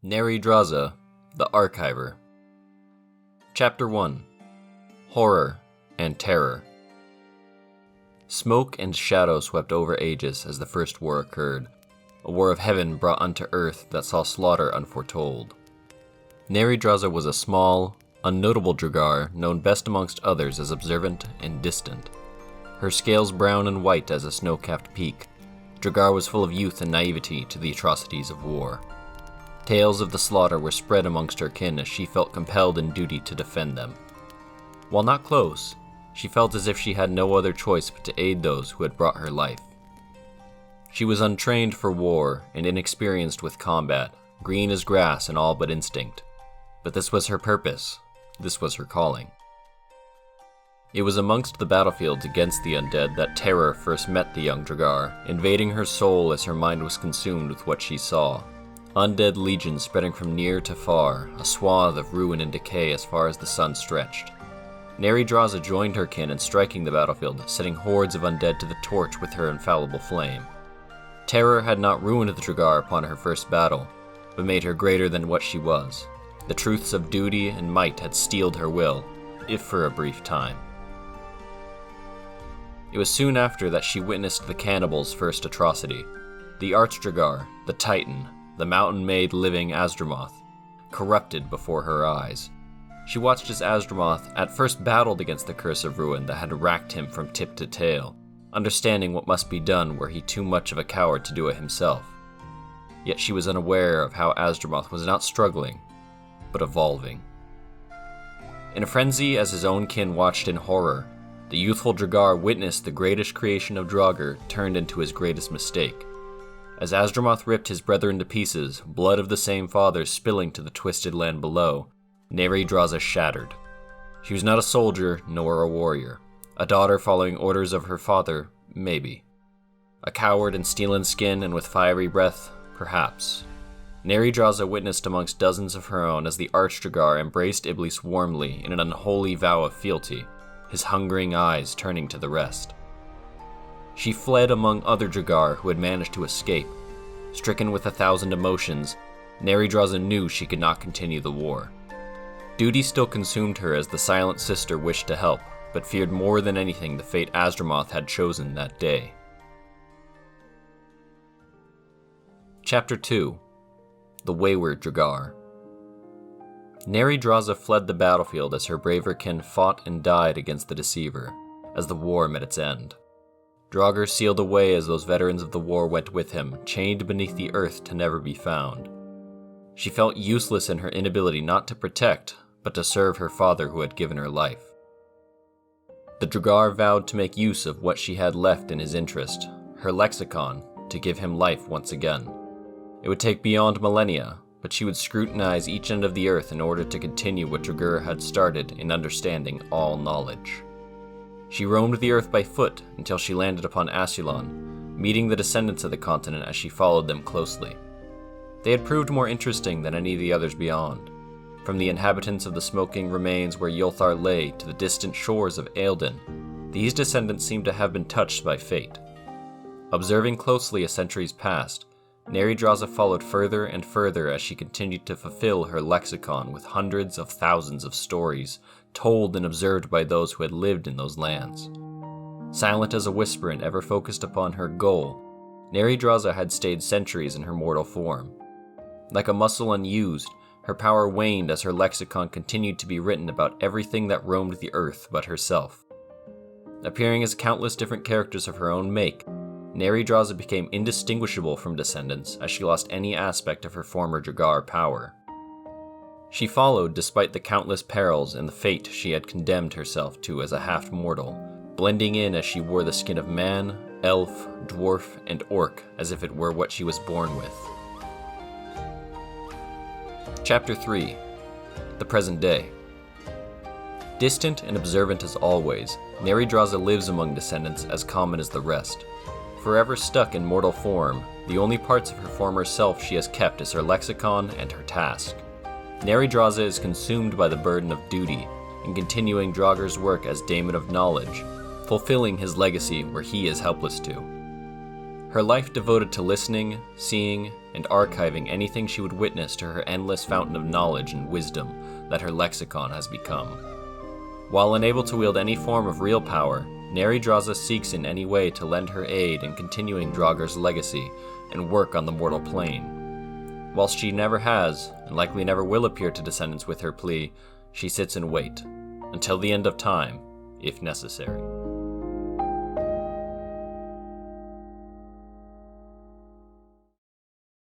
Neridraza, the Archiver. Chapter 1. Horror and Terror. Smoke and shadow swept over ages as the first war occurred, a war of heaven brought unto earth that saw slaughter unforetold. Neridraza was a small, unnotable Dragar known best amongst others as observant and distant. Her scales brown and white as a snow-capped peak, Dragar was full of youth and naivety to the atrocities of war. Tales of the slaughter were spread amongst her kin as she felt compelled in duty to defend them. While not close, she felt as if she had no other choice but to aid those who had brought her life. She was untrained for war and inexperienced with combat, green as grass and all but instinct. But this was her purpose, this was her calling. It was amongst the battlefields against the undead that terror first met the young Dragar, invading her soul as her mind was consumed with what she saw. Undead legions spreading from near to far, a swath of ruin and decay as far as the sun stretched. Neridraza joined her kin in striking the battlefield, setting hordes of undead to the torch with her infallible flame. Terror had not ruined the Dragar upon her first battle, but made her greater than what she was. The truths of duty and might had steeled her will, if for a brief time. It was soon after that she witnessed the cannibals' first atrocity. The Arch-Dragar, the Titan, the mountain-made living Azdromoth, corrupted before her eyes. She watched as Azdromoth at first battled against the curse of ruin that had racked him from tip to tail, understanding what must be done were he too much of a coward to do it himself. Yet she was unaware of how Azdromoth was not struggling, but evolving. In a frenzy as his own kin watched in horror, the youthful Dragar witnessed the greatest creation of Dragur turned into his greatest mistake. As Azdromoth ripped his brethren to pieces, blood of the same father spilling to the twisted land below, Neridraza shattered. She was not a soldier, nor a warrior. A daughter following orders of her father, maybe. A coward in steel and skin and with fiery breath, perhaps. Neridraza witnessed amongst dozens of her own as the Arch-Dragar embraced Iblis warmly in an unholy vow of fealty, his hungering eyes turning to the rest. She fled among other Dragar who had managed to escape. Stricken with 1,000 emotions, Neridraza knew she could not continue the war. Duty still consumed her as the silent sister wished to help, but feared more than anything the fate Azdromoth had chosen that day. Chapter 2. The Wayward Dragar. Neridraza fled the battlefield as her braver kin fought and died against the deceiver, as the war met its end. Dragur sealed away as those veterans of the war went with him, chained beneath the earth to never be found. She felt useless in her inability not to protect, but to serve her father who had given her life. The Dragar vowed to make use of what she had left in his interest, her lexicon, to give him life once again. It would take beyond millennia, but she would scrutinize each end of the earth in order to continue what Dragur had started in understanding all knowledge. She roamed the earth by foot until she landed upon Asulon, meeting the descendants of the continent as she followed them closely. They had proved more interesting than any of the others beyond. From the inhabitants of the smoking remains where Yolthar lay to the distant shores of Aeldin, these descendants seemed to have been touched by fate. Observing closely as centuries passed, Neridraza followed further and further as she continued to fulfill her lexicon with hundreds of thousands of stories told and observed by those who had lived in those lands. Silent as a whisper and ever focused upon her goal, Neridraza had stayed centuries in her mortal form. Like a muscle unused, her power waned as her lexicon continued to be written about everything that roamed the earth but herself. Appearing as countless different characters of her own make, Neridraza became indistinguishable from descendants as she lost any aspect of her former Dragar power. She followed despite the countless perils and the fate she had condemned herself to as a half-mortal, blending in as she wore the skin of man, elf, dwarf, and orc as if it were what she was born with. Chapter 3. The Present Day. Distant and observant as always, Neridraza lives among descendants as common as the rest. Forever stuck in mortal form, the only parts of her former self she has kept is her lexicon and her task. Neridraza is consumed by the burden of duty, in continuing Dragur's work as Daemon of Knowledge, fulfilling his legacy where he is helpless to. Her life devoted to listening, seeing, and archiving anything she would witness to her endless fountain of knowledge and wisdom that her lexicon has become. While unable to wield any form of real power, Neridraza seeks in any way to lend her aid in continuing Dragur's legacy and work on the mortal plane. Whilst she never has, and likely never will appear to descendants with her plea, she sits and waits, until the end of time, if necessary.